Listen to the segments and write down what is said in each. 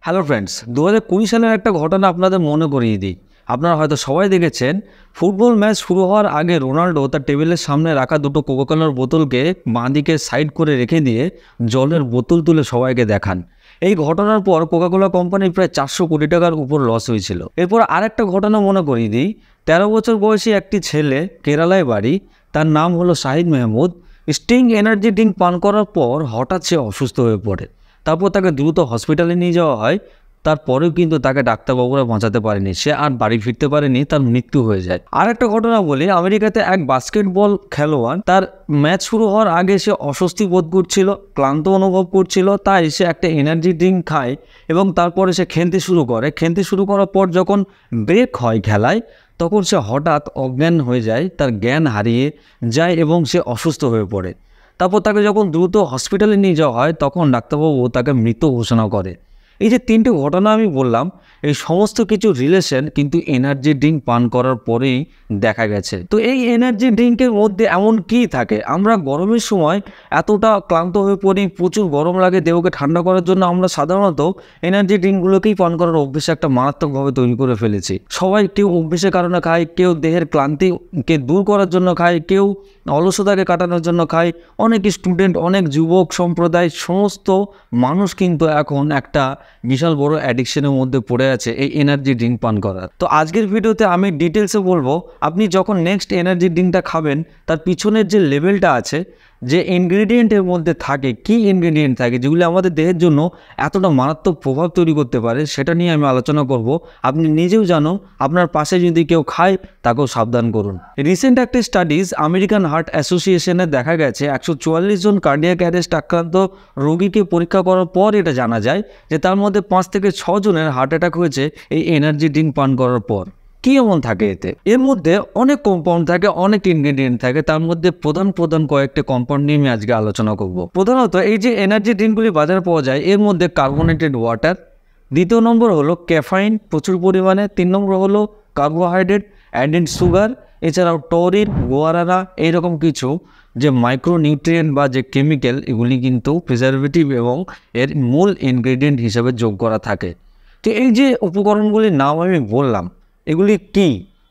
Hello friends, 2020 সালের একটা ঘটনা আপনাদের মনে করিয়ে দিই। আপনারা হয়তো সবাই দেখেছেন, ফুটবল ম্যাচ শুরু হওয়ার আগে রোনাল্ডো তার টেবিলের সামনে রাখা দুটো কোকাকোলার বোতলকে বাঁ দিকে সাইড করে রেখে দিয়ে জলের বোতল তুলে সবাইকে দেখান। এই ঘটনার পর কোকাকোলা কোম্পানির প্রায় 400 কোটি টাকার উপর লস হয়েছিল। এরপর আরেকটা ঘটনা মনে করিয়ে দিই। 13 বছর বয়সী একটি ছেলে, কেরালায় বাড়ি, তার নাম হলো Shahid Mehmood. Sting energy drink পান করার পর হঠাৎ সে অসুস্থ হয়ে পড়ে। তারপর তাকে দ্রুত হসপিটালে নিয়ে যাওয়া হয়। তারপরেও কিন্তু তাকে ডাক্তারবাবুরা বাঁচাতে পারেনি, সে আর বাড়ি ফিরতে পারেনি, তার মৃত্যু হয়ে যায়। আর একটা ঘটনা বলি, আমেরিকাতে এক বাস্কেটবল খেলোয়াড়, তার ম্যাচ শুরু হওয়ার আগে সে অস্বস্তি বোধ করছিল, ক্লান্ত অনুভব করছিল, তাই সে একটা এনার্জি ড্রিঙ্ক খায় এবং তারপরে সে খেলতে শুরু করে। খেলতে শুরু করার পর যখন ব্রেক হয় খেলায়, তখন সে হঠাৎ অজ্ঞান হয়ে যায়, তার জ্ঞান হারিয়ে যায় এবং সে অসুস্থ হয়ে পড়ে। তারপর তাকে যখন দ্রুত হসপিটালে নিয়ে যাওয়া হয়, তখন ডাক্তারবাবু তাকে মৃত ঘোষণা করে। এই যে তিনটে ঘটনা আমি বললাম, এই সমস্ত কিছু রিলেশন কিন্তু এনার্জি ড্রিঙ্ক পান করার পরেই দেখা গেছে। তো এই এনার্জি ড্রিঙ্কের মধ্যে এমন কি থাকে? আমরা গরমের সময় এতটা ক্লান্ত হয়ে পড়ি, প্রচুর গরম লাগে, দেহকে ঠান্ডা করার জন্য আমরা সাধারণত এনার্জি ড্রিঙ্কগুলোকেই পান করার অভ্যেস একটা মারাত্মকভাবে তৈরি করে ফেলেছি। সবাই কেউ অভ্যেসের কারণে খায়, কেউ দেহের ক্লান্তিকে দূর করার জন্য খায়, কেউ অলসতাকে কাটানোর জন্য খায়। অনেক স্টুডেন্ট, অনেক যুবক সম্প্রদায়, সমস্ত মানুষ কিন্তু এখন একটা বিশাল বড় অ্যাডিকশনের মধ্যে পড়ে আছে এই এনার্জি ড্রিঙ্ক পান করার। তো আজকের ভিডিওতে আমি ডিটেলসে বলবো, আপনি যখন নেক্সট এনার্জি ড্রিঙ্কটা খাবেন, তার পিছনের যে লেভেলটা আছে, যে ইনগ্রেডিয়েন্টের মধ্যে থাকে, কি ইনগ্রেডিয়েন্ট থাকে যেগুলি আমাদের দেহের জন্য এতটা মারাত্মক প্রভাব তৈরি করতে পারে, সেটা নিয়ে আমি আলোচনা করব। আপনি নিজেও জানুন, আপনার পাশে যদি কেউ খায় তাকেও সাবধান করুন। রিসেন্ট একটা স্টাডিজ আমেরিকান হার্ট অ্যাসোসিয়েশনে দেখা গেছে, 144 জন কার্ডিয়াক অ্যারেস্ট আক্রান্ত রোগীকে পরীক্ষা করার পর এটা জানা যায় যে তার মধ্যে 5 থেকে 6 জনের হার্ট অ্যাটাক হয়েছে এই এনার্জি ড্রিঙ্ক পান করার পর। কি এমন থাকে এতে? এর মধ্যে অনেক কম্পাউন্ড থাকে, অনেক ইনগ্রেডিয়েন্ট থাকে। তার মধ্যে প্রধান কয়েকটা কম্পাউন্ড নিয়ে আমি আজকে আলোচনা করব। প্রধানত এই যে এনার্জি ড্রিঙ্কগুলি বাজারে পাওয়া যায়, এর মধ্যে কার্বোনেটেড ওয়াটার, দ্বিতীয় নম্বর হলো ক্যাফাইন প্রচুর পরিমাণে, 3 নম্বর হলো কার্বোহাইড্রেট, অ্যাডেড সুগার, এছাড়াও টরিন, গোয়ারানা, এইরকম কিছু যে মাইক্রোনিউট্রিয়েন্ট বা যে কেমিক্যাল, এগুলি কিন্তু প্রিজারভেটিভ এবং এর মূল ইনগ্রেডিয়েন্ট হিসেবে যোগ করা থাকে। তো এই যে উপকরণগুলির নাম আমি বললাম, এগুলি কি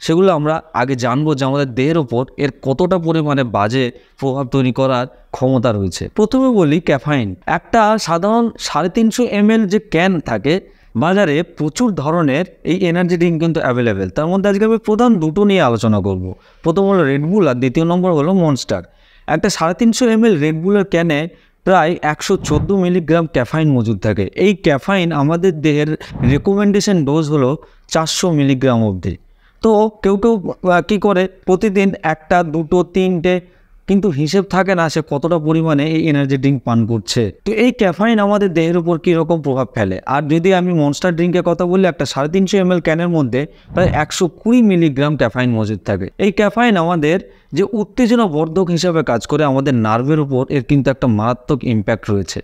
সেগুলো আমরা আগে জানবো যে আমাদের দেহের ওপর এর কতটা পরিমাণে বাজে প্রভাব তৈরি করার ক্ষমতা রয়েছে। প্রথমে বলি ক্যাফাইন। একটা সাধারণ 350 ml যে ক্যান থাকে, বাজারে প্রচুর ধরনের এই এনার্জি ড্রিঙ্ক কিন্তু অ্যাভেলেবেল। তার মধ্যে আজকে আমি প্রধান দুটো নিয়ে আলোচনা করব। প্রথম হলো রেডবুল আর দ্বিতীয় নম্বর হলো মনস্টার। একটা 350 ml রেডবুলের ক্যানে প্রায় 114 মিলিগ্রাম ক্যাফাইন মজুদ থাকে। এই ক্যাফাইন আমাদের দেহের রেকমেন্ডেশন ডোজ হলো 400 মিলিগ্রাম অবধি। তো কেউ কী করে, প্রতিদিন 1টা 2টো 3টে, কিন্তু হিসেব থাকে না সে কতটা পরিমাণে এই এনার্জি ড্রিঙ্ক পান করছে। তো এই ক্যাফাইন আমাদের দেহের উপর কীরকম প্রভাব ফেলে? আর যদি আমি মনস্টার ড্রিঙ্কের কথা বলি, একটা 350 ml ক্যানের মধ্যে প্রায় 120 মিলিগ্রাম ক্যাফাইন মজুদ থাকে। এই ক্যাফাইন আমাদের যে উত্তেজনা বর্ধক হিসাবে কাজ করে, আমাদের নার্ভের উপর এর কিন্তু একটা মারাত্মক ইম্প্যাক্ট রয়েছে।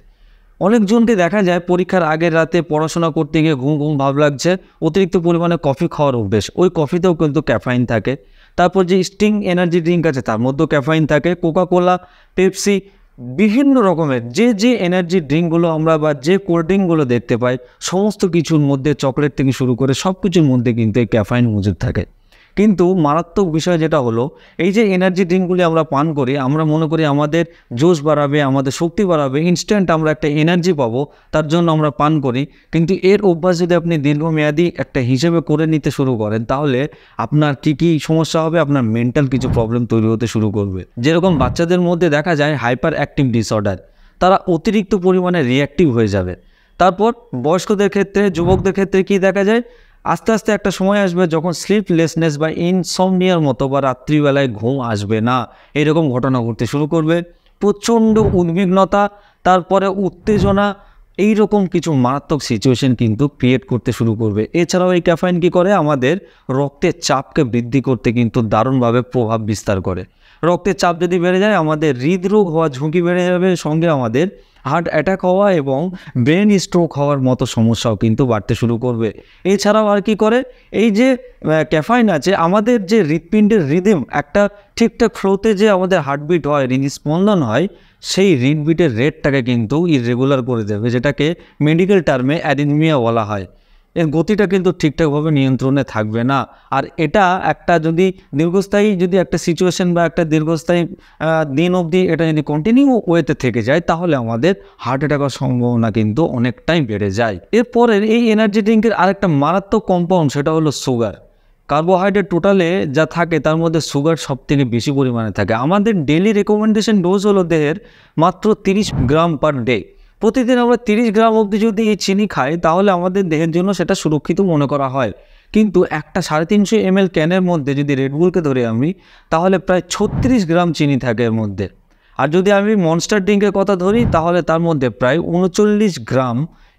অনেকজনকে দেখা যায় পরীক্ষার আগের রাতে পড়াশোনা করতে গিয়ে ঘুম ভাব লাগছে, অতিরিক্ত পরিমাণে কফি খাওয়ার অভ্যেস, ওই কফিতেও কিন্তু ক্যাফাইন থাকে। তারপর যে স্টিং এনার্জি ড্রিঙ্ক আছে, তার মধ্যেও ক্যাফাইন থাকে। কোকাকোলা, পেপসি, বিভিন্ন রকমের যে এনার্জি ড্রিঙ্কগুলো আমরা বা যে কোল্ড ড্রিঙ্কগুলো দেখতে পাই, সমস্ত কিছুর মধ্যে, চকলেট থেকে শুরু করে সব কিছুর মধ্যে কিন্তু এই ক্যাফাইন মজুদ থাকে। কিন্তু মারাত্মক বিষয় যেটা হলো, এই যে এনার্জি ড্রিঙ্কগুলি আমরা পান করি, আমরা মনে করি আমাদের জোশ বাড়াবে, আমাদের শক্তি বাড়াবে, ইনস্ট্যান্ট আমরা একটা এনার্জি পাবো, তার জন্য আমরা পান করি। কিন্তু এর অভ্যাস যদি আপনি দীর্ঘমেয়াদী একটা হিসেবে করে নিতে শুরু করেন, তাহলে আপনার কী সমস্যা হবে? আপনার মেন্টাল কিছু প্রবলেম তৈরি হতে শুরু করবে। যেরকম বাচ্চাদের মধ্যে দেখা যায় হাইপার অ্যাক্টিভ ডিসঅর্ডার, তারা অতিরিক্ত পরিমাণে রিঅ্যাক্টিভ হয়ে যাবে। তারপর বয়স্কদের ক্ষেত্রে, যুবকদের ক্ষেত্রে কি দেখা যায়? আস্তে আস্তে একটা সময় আসবে যখন স্লিপলেসনেস বা ইনসমনিয়ার মতো, বা রাত্রিবেলায় ঘুম আসবে না, এরকম ঘটনা ঘটতে শুরু করবে। প্রচণ্ড উদ্বিগ্নতা, তারপরে উত্তেজনা, এই রকম কিছু মারাত্মক সিচুয়েশন কিন্তু ক্রিয়েট করতে শুরু করবে। এছাড়াও এই ক্যাফাইন কী করে? আমাদের রক্তের চাপকে বৃদ্ধি করতে কিন্তু দারুণভাবে প্রভাব বিস্তার করে। রক্তের চাপ যদি বেড়ে যায়, আমাদের হৃদরোগ হওয়ার ঝুঁকি বেড়ে যাবে, সঙ্গে আমাদের হার্ট অ্যাটাক হওয়া এবং ব্রেন স্ট্রোক হওয়ার মতো সমস্যাও কিন্তু বাড়তে শুরু করবে। এছাড়াও আর কি করে, এই যে ক্যাফাইন আছে, আমাদের যে হৃৎপিণ্ডের রিদম একটা ঠিকঠাক ফ্লোতে যে আমাদের হার্টবিট হয়, হৃদস্পন্দন হয়, সেই হৃৎবিটের রেটটাকে কিন্তু ইররেগুলার করে দেবে, যেটাকে মেডিকেল টার্মে অ্যারিথমিয়া বলা হয়। এর গতিটা কিন্তু ঠিকঠাকভাবে নিয়ন্ত্রণে থাকবে না। আর এটা একটা যদি দীর্ঘস্থায়ী যদি একটা সিচুয়েশন বা একটা দীর্ঘস্থায়ী দিন অবধি এটা যদি কন্টিনিউ ওয়েতে থেকে যায়, তাহলে আমাদের হার্ট অ্যাটাকের সম্ভাবনা কিন্তু অনেকটাই বেড়ে যায়। এরপরের এই এনার্জি ড্রিঙ্কের আরেকটা মারাত্মক কম্পাউন্ড, সেটা হলো সুগার। কার্বোহাইড্রেট টোটালে যা থাকে তার মধ্যে সুগার সবথেকে বেশি পরিমাণে থাকে। আমাদের ডেলি রেকমেন্ডেশন ডোজ হলো দেহের মাত্র 30 গ্রাম পার ডে। প্রতিদিন আমরা 30 গ্রাম অবধি যদি এই চিনি খাই, তাহলে আমাদের দেহের জন্য সেটা সুরক্ষিত মনে করা হয়। কিন্তু একটা 350 ml ক্যানের মধ্যে যদি রেডবুলকে ধরে আমি, তাহলে প্রায় 36 গ্রাম চিনি থাকে এর মধ্যে। আর যদি আমি মনস্টার ড্রিঙ্কের কথা ধরি, তাহলে তার মধ্যে প্রায় 39 গ্রাম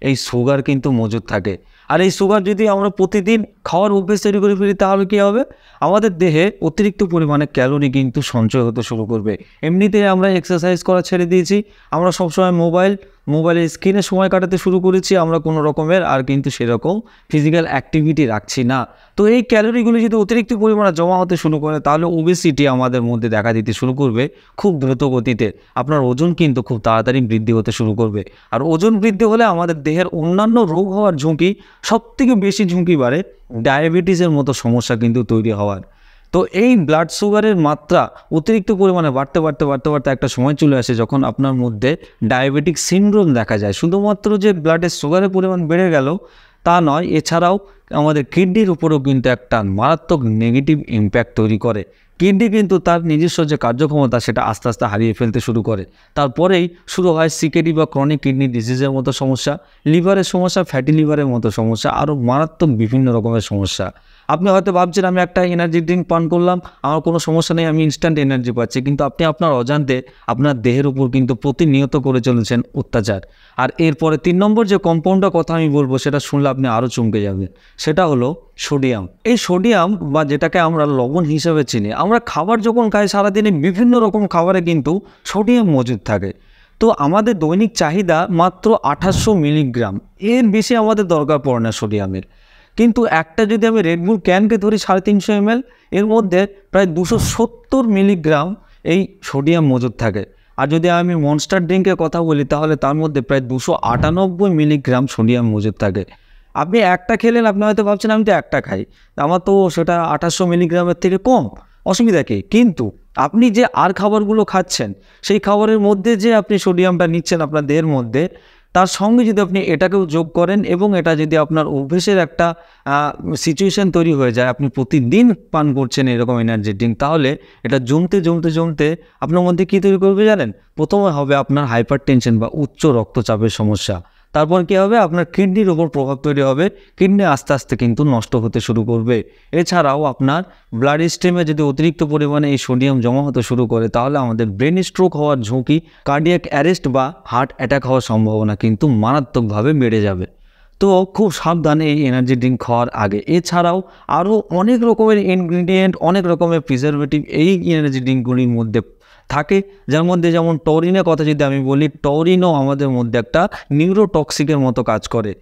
এই সুগার কিন্তু মজুদ থাকে। আর এই সুগার যদি আমরা প্রতিদিন খাওয়ার অভ্যেস তৈরি করে ফেলি, তাহলে কী হবে, আমাদের দেহে অতিরিক্ত পরিমাণে ক্যালোরি কিন্তু সঞ্চয় হতে শুরু করবে। এমনিতে আমরা এক্সারসাইজ করা ছেড়ে দিয়েছি, আমরা সবসময় মোবাইলের স্ক্রিনে সময় কাটাতে শুরু করেছি, আমরা কোনো রকমের আর কিন্তু সেরকম ফিজিক্যাল অ্যাক্টিভিটি রাখছি না। তো এই ক্যালোরিগুলি যদি অতিরিক্ত পরিমাণে জমা হতে শুরু করে, তাহলে ওবেসিটি আমাদের মধ্যে দেখা দিতে শুরু করবে খুব দ্রুত গতিতে। আপনার ওজন কিন্তু খুব তাড়াতাড়ি বৃদ্ধি হতে শুরু করবে। আর ওজন বৃদ্ধি হলে আমাদের দেহের অন্যান্য রোগ হওয়ার ঝুঁকি, সবথেকে বেশি ঝুঁকি বাড়ে ডায়াবেটিসের মতো সমস্যা কিন্তু তৈরি হওয়ার। তো এই ব্লাড সুগারের মাত্রা অতিরিক্ত পরিমাণে বাড়তে একটা সময় চলে আসে যখন আপনার মধ্যে ডায়াবেটিক সিনড্রোম দেখা যায়। শুধুমাত্র যে ব্লাডের সুগারের পরিমাণ বেড়ে গেল তা নয়, এছাড়াও আমাদের কিডনির উপরেও কিন্তু একটা মারাত্মক নেগেটিভ ইম্প্যাক্ট তৈরি করে। কিডনি কিন্তু তার নিজস্ব যে কার্যক্ষমতা সেটা আস্তে আস্তে হারিয়ে ফেলতে শুরু করে। তারপরেই শুরু হয় সিকেডি বা ক্রনিক কিডনি ডিজিজের মতো সমস্যা, লিভারের সমস্যা, ফ্যাটি লিভারের মতো সমস্যা, আরও মারাত্মক বিভিন্ন রকমের সমস্যা। আপনি হয়তো ভাবছেন আমি একটা এনার্জি ড্রিঙ্ক পান করলাম, আমার কোনো সমস্যা নেই, আমি ইনস্ট্যান্ট এনার্জি পাচ্ছি, কিন্তু আপনি আপনার অজান্তে আপনার দেহের উপর কিন্তু প্রতিনিয়ত করে চলেছেন অত্যাচার। আর এরপরে 3 নম্বর যে কম্পাউন্ডের কথা আমি বলবো, সেটা শুনলে আপনি আরও চমকে যাবেন, সেটা হলো সোডিয়াম। এই সোডিয়াম বা যেটাকে আমরা লবণ হিসেবে চিনি, আমরা খাবার যখন খাই সারাদিনে বিভিন্ন রকম খাবারে কিন্তু সোডিয়াম মজুদ থাকে। তো আমাদের দৈনিক চাহিদা মাত্র 2800 মিলিগ্রাম, এর বেশি আমাদের দরকার পড়ে না সোডিয়ামের। কিন্তু একটা যদি আমি রেডবুল ক্যানকে ধরি 350 ml, এর মধ্যে প্রায় 270 মিলিগ্রাম এই সোডিয়াম মজুদ থাকে। আর যদি আমি মনস্টার ড্রিঙ্কের কথা বলি, তাহলে তার মধ্যে প্রায় 298 মিলিগ্রাম সোডিয়াম মজুদ থাকে। আপনি একটা খেলেন, আপনি হয়তো ভাবছেন আমি তো একটা খাই, আমার তো সেটা 2800 মিলিগ্রামের থেকে কম, অসুবিধা কী? কিন্তু আপনি যে আর খাবারগুলো খাচ্ছেন, সেই খাবারের মধ্যে যে আপনি সোডিয়ামটা নিচ্ছেন আপনার দেহের মধ্যে, তার সঙ্গে যদি আপনি এটাকেও যোগ করেন এবং এটা যদি আপনার অভ্যেসের একটা সিচুয়েশান তৈরি হয়ে যায়, আপনি প্রতিদিন পান করছেন এরকম এনার্জি ড্রিঙ্ক, তাহলে এটা জমতে আপনার মধ্যে কী তৈরি করবে জানেন? প্রথমে হবে আপনার হাইপার টেনশন বা উচ্চ রক্তচাপের সমস্যা। তারপর কী হবে? আপনার কিডনির ওপর প্রভাব তৈরি হবে, কিডনি আস্তে আস্তে কিন্তু নষ্ট হতে শুরু করবে। এছাড়াও আপনার ব্লাড স্ট্রিমে যদি অতিরিক্ত পরিমাণে এই সোডিয়াম জমা হতে শুরু করে, তাহলে আমাদের ব্রেন স্ট্রোক হওয়ার ঝুঁকি, কার্ডিয়াক অ্যারেস্ট বা হার্ট অ্যাটাক হওয়ার সম্ভাবনা কিন্তু মারাত্মকভাবে বেড়ে যাবে। তো খুব সাবধানে এই এনার্জি ড্রিঙ্ক খাওয়ার আগে। এছাড়াও আরও অনেক রকমের ইনগ্রিডিয়েন্ট, অনেক রকমের প্রিজারভেটিভ এই এনার্জি ড্রিঙ্কগুলির মধ্যে থাকে, যার মধ্যে যেমন টরিনের কথা যদি আমি বলি, টরিনও আমাদের মধ্যে একটা নিউরোটক্সিকের মতো কাজ করে।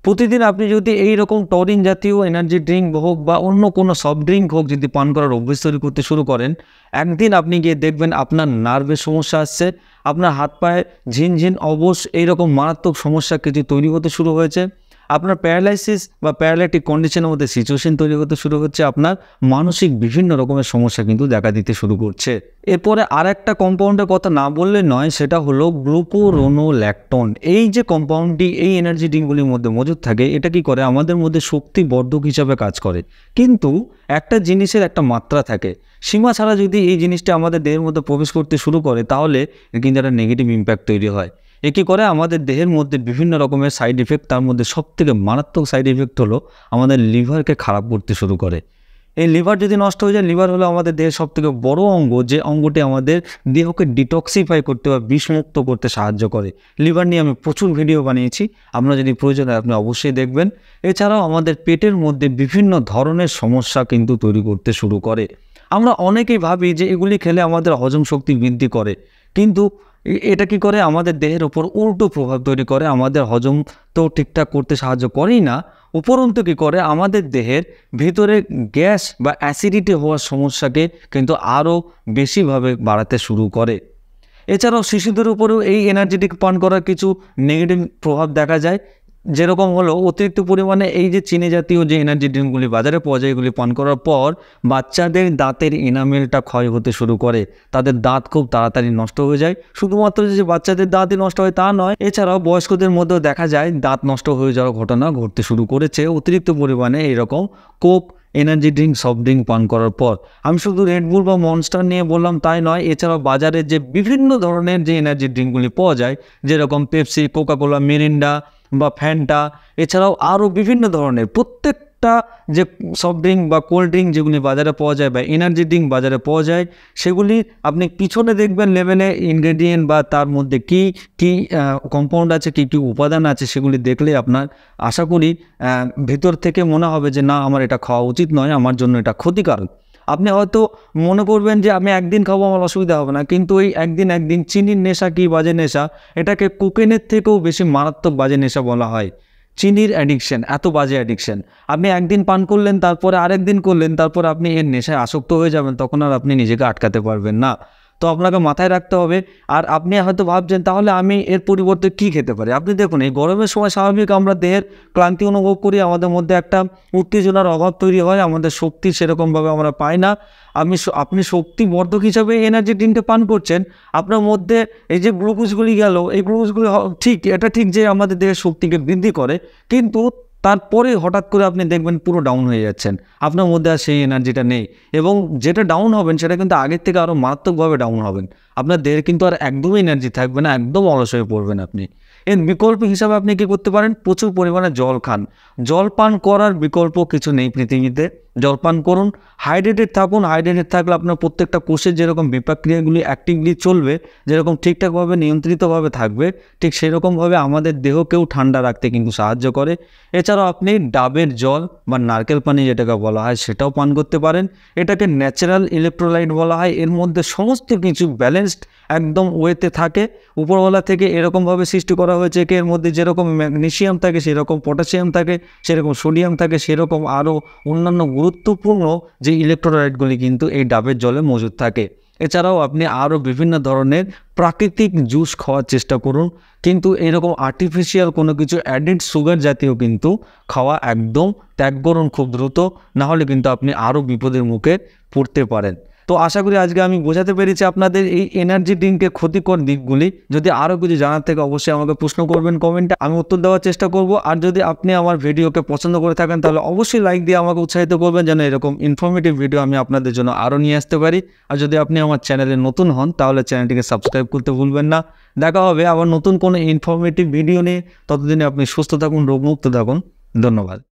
প্রতিদিন আপনি যদি এই রকম টরিন জাতীয় এনার্জি ড্রিঙ্ক হোক বা অন্য কোনো সফট ড্রিঙ্ক হোক যদি পান করার অভ্যেস তৈরি করতে শুরু করেন, একদিন আপনি গিয়ে দেখবেন আপনার নার্ভের সমস্যা আসছে, আপনার হাত পায়ে ঝিনঝিন অবশ এইরকম মারাত্মক সমস্যা কিছু তৈরি হতে শুরু হয়েছে, আপনার প্যারালাইসিস বা প্যারালাইটিক কন্ডিশনের মধ্যে সিচুয়েশন তৈরি হতে শুরু হচ্ছে, আপনার মানসিক বিভিন্ন রকমের সমস্যা কিন্তু দেখা দিতে শুরু করছে। এরপরে আর একটা কম্পাউন্ডের কথা না বললে নয়, সেটা হলো গ্লুকুরোনোল্যাকটোন। এই যে কম্পাউন্ডটি এই এনার্জি ড্রিঙ্কগুলির মধ্যে মজুদ থাকে, এটা কি করে? আমাদের মধ্যে শক্তিবর্ধক হিসাবে কাজ করে। কিন্তু একটা জিনিসের একটা মাত্রা থাকে, সীমা ছাড়া যদি এই জিনিসটা আমাদের দেহের মধ্যে প্রবেশ করতে শুরু করে, তাহলে কিন্তু একটা নেগেটিভ ইম্প্যাক্ট তৈরি হয়। এ কী করে? আমাদের দেহের মধ্যে বিভিন্ন রকমের সাইড ইফেক্ট, তার মধ্যে সবথেকে মারাত্মক সাইড ইফেক্ট হলো আমাদের লিভারকে খারাপ করতে শুরু করে। এই লিভার যদি নষ্ট হয়ে যায়, লিভার হলো আমাদের দেহের সবথেকে বড় অঙ্গ, যে অঙ্গটি আমাদের দেহকে ডিটক্সিফাই করতে বা বিষমুক্ত করতে সাহায্য করে। লিভার নিয়ে আমি প্রচুর ভিডিও বানিয়েছি, আপনারা যদি প্রয়োজন হয় আপনি অবশ্যই দেখবেন। এছাড়াও আমাদের পেটের মধ্যে বিভিন্ন ধরনের সমস্যা কিন্তু তৈরি করতে শুরু করে। আমরা অনেকেই ভাবি যে এগুলি খেলে আমাদের হজম শক্তি বৃদ্ধি করে, কিন্তু এটা কি করে আমাদের দেহের ওপর উল্টো প্রভাব তৈরি করে, আমাদের হজম তো ঠিকঠাক করতে সাহায্য করেই না, উপরন্তু কী করে আমাদের দেহের ভিতরে গ্যাস বা অ্যাসিডিটি হওয়ার সমস্যাকে কিন্তু আরও বেশিভাবে বাড়াতে শুরু করে। এছাড়াও শিশুদের উপরেও এই এনার্জেটিক পান করার কিছু নেগেটিভ প্রভাব দেখা যায়, যেরকম হলো অতিরিক্ত পরিমাণে এই যে চিনি জাতীয় যে এনার্জি ড্রিঙ্কগুলি বাজারে পাওয়া যায়, এগুলি পান করার পর বাচ্চাদের দাঁতের এনামেলটা ক্ষয় হতে শুরু করে, তাদের দাঁত খুব তাড়াতাড়ি নষ্ট হয়ে যায়। শুধুমাত্র যে বাচ্চাদের দাঁতই নষ্ট হয় তা নয়, এছাড়াও বয়স্কদের মধ্যেও দেখা যায় দাঁত নষ্ট হয়ে যাওয়ার ঘটনা ঘটতে শুরু করেছে অতিরিক্ত পরিমাণে এরকম Coke, energy drink, soft drink পান করার পর। আমি শুধু রেডবুল বা মনস্টার নিয়ে বললাম তাই নয়, এছাড়াও বাজারে যে বিভিন্ন ধরনের যে এনার্জি ড্রিঙ্কগুলি পাওয়া যায়, যেরকম পেপসি, কোকাকোলা, মিরিন্ডা বা ফ্যান্টা, এছাড়াও আরও বিভিন্ন ধরনের প্রত্যেকটা যে সফট ড্রিঙ্ক বা কোল্ড ড্রিঙ্ক যেগুলি বাজারে পাওয়া যায় বা এনার্জি ড্রিঙ্ক বাজারে পাওয়া যায়, সেগুলি আপনি পিছনে দেখবেন লেভেলে ইনগ্রেডিয়েন্ট বা তার মধ্যে কী কী কম্পাউন্ড আছে, কী কী উপাদান আছে, সেগুলি দেখলে আপনার আশা করি ভিতর থেকে মনে হবে যে না, আমার এটা খাওয়া উচিত নয়, আমার জন্য এটা ক্ষতিকারক। আপনি হয়তো মনে করবেন যে আমি একদিন খাবো, আমার অসুবিধা হবে না, কিন্তু ওই একদিন চিনির নেশা কি বাজে নেশা, এটাকে কোকেনের থেকেও বেশি মারাত্মক বাজে নেশা বলা হয়। চিনির অ্যাডিকশন এত বাজে অ্যাডিকশন, আপনি একদিন পান করলেন, তারপরে আরেক দিন করলেন, তারপরে আপনি এর নেশায় আসক্ত হয়ে যাবেন, তখন আর আপনি নিজেকে আটকাতে পারবেন না। তো আপনাকে মাথায় রাখতে হবে। আর আপনি হয়তো ভাবছেন তাহলে আমি এর পরিবর্তে কী খেতে পারি। আপনি দেখুন, এই গরমের সময় স্বাভাবিক আমরা দেহের ক্লান্তি অনুভব করি, আমাদের মধ্যে একটা উত্তেজনার অভাব তৈরি হয়, আমাদের শক্তি সেরকমভাবে আমরা পাই না। আপনি শক্তিবর্ধক হিসাবে এনার্জি ড্রিঙ্কটা পান করছেন, আপনার মধ্যে এই যে গ্লুকোজগুলি গেল, এই গ্লুকোজগুলি এটা ঠিক যে আমাদের দেহের শক্তিকে বৃদ্ধি করে, কিন্তু তারপরে হঠাৎ করে আপনি দেখবেন পুরো ডাউন হয়ে যাচ্ছেন, আপনার মধ্যে আর সেই এনার্জিটা নেই, এবং যেটা ডাউন হবেন সেটা কিন্তু আগের থেকে আরও মারাত্মকভাবে ডাউন হবেন। আপনার দেহের কিন্তু আর একদমই এনার্জি থাকবে না, একদম অলস হয়ে পড়বেন আপনি। এর বিকল্প হিসাবে আপনি কী করতে পারেন, প্রচুর পরিমাণে জল খান। জল পান করার বিকল্প কিছু নেই পৃথিবীতে, জল পান করুন, হাইড্রেটেড থাকুন। হাইড্রেটেড থাকলে আপনার প্রত্যেকটা কোষের যেরকম বিপাকক্রিয়াগুলি অ্যাক্টিভলি চলবে, যেরকম ঠিকঠাকভাবে নিয়ন্ত্রিতভাবে থাকবে, ঠিক সেরকমভাবে আমাদের দেহকেও ঠান্ডা রাখতে কিন্তু সাহায্য করে। এছাড়াও আপনি ডাবের জল বা নারকেল পানি যেটাকে বলা হয় সেটাও পান করতে পারেন। এটাকে ন্যাচারাল ইলেকট্রোলাইট বলা হয়, এর মধ্যে সমস্ত কিছু ব্যালেন্সড একদম ওয়েতে থাকে। উপরওয়ালা থেকে এরকমভাবে সৃষ্টি করা হয়েছে এর মধ্যে যেরকম ম্যাগনেসিয়াম থাকে, সেরকম পটাশিয়াম থাকে, সেরকম সোডিয়াম থাকে, সেরকম আরও অন্যান্য গুরুত্বপূর্ণ যে ইলেকট্রোলাইটগুলি কিন্তু এই ডাবের জলে মজুদ থাকে। এছাড়াও আপনি আরও বিভিন্ন ধরনের প্রাকৃতিক জুস খাওয়ার চেষ্টা করুন, কিন্তু এরকম আর্টিফিশিয়াল কোনো কিছু অ্যাডেড সুগার জাতীয় কিন্তু খাওয়া একদম ত্যাগ করুন খুব দ্রুত, নাহলে কিন্তু আপনি আরও বিপদের মুখে পড়তে পারেন। তো আশা করি আজকে আমি বোঝাতে পেরেছি আপনাদের এই এনার্জি ড্রিঙ্কের ক্ষতিকর দিকগুলি। যদি আরও কিছু জানার থেকে অবশ্যই আমাকে প্রশ্ন করবেন কমেন্টে, আমি উত্তর দেওয়ার চেষ্টা করব। আর যদি আপনি আমার ভিডিওকে পছন্দ করে থাকেন তাহলে অবশ্যই লাইক দিয়ে আমাকে উৎসাহিত করবেন, যেন এরকম ইনফরমেটিভ ভিডিও আমি আপনাদের জন্য আরও নিয়ে আসতে পারি। আর যদি আপনি আমার চ্যানেলে নতুন হন তাহলে চ্যানেলটিকে সাবস্ক্রাইব করতে ভুলবেন না। দেখা হবে আবার নতুন কোনো ইনফরমেটিভ ভিডিও নিয়ে। ততদিনে আপনি সুস্থ থাকুন, রোগমুক্ত থাকুন। ধন্যবাদ।